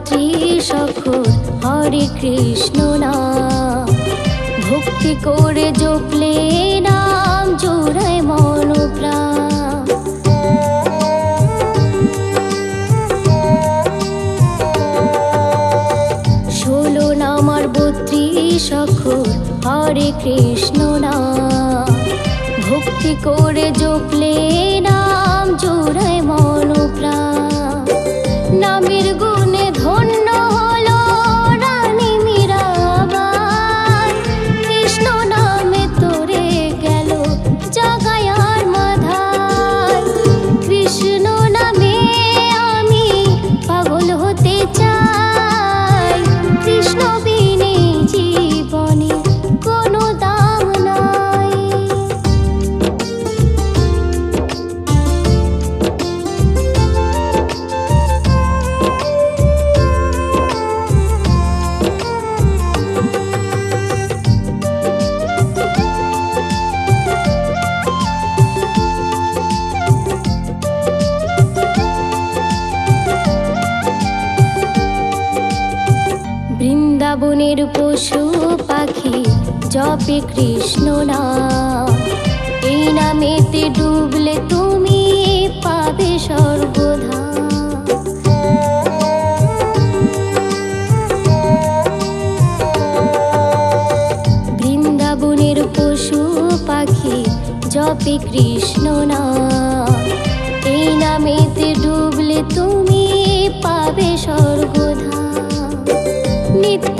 বত্রী সখর হরে কৃষ্ণ নাম, ভক্তি করে জপলে নাম জোড়ায় মন প্রাণ। 16 নাম আর 32 সখর হরে কৃষ্ণ নাম, ভক্তি করে জপলে নাম জোড়ায় মন প্রাণ। নামের গুণে ধন্য হলো রানী মীরাবাই, কৃষ্ণ নামে তোরে গেল জগায় আর মাধায়। কৃষ্ণ নামে আমি পাগল হতে চাই, কৃষ্ণ বিনে জীবনে কোনো দাম নাই। বৃন্দাবনের পশু পাখি জপে কৃষ্ণ নাম, এই নামেতে ডুবলে তুমি পাবে স্বর্গধাম। বৃন্দাবনের পশু পাখি জপে কৃষ্ণ নাম, এই নামেতে ডুবলে তুমি পাবে স্বর্গধাম। নিত্য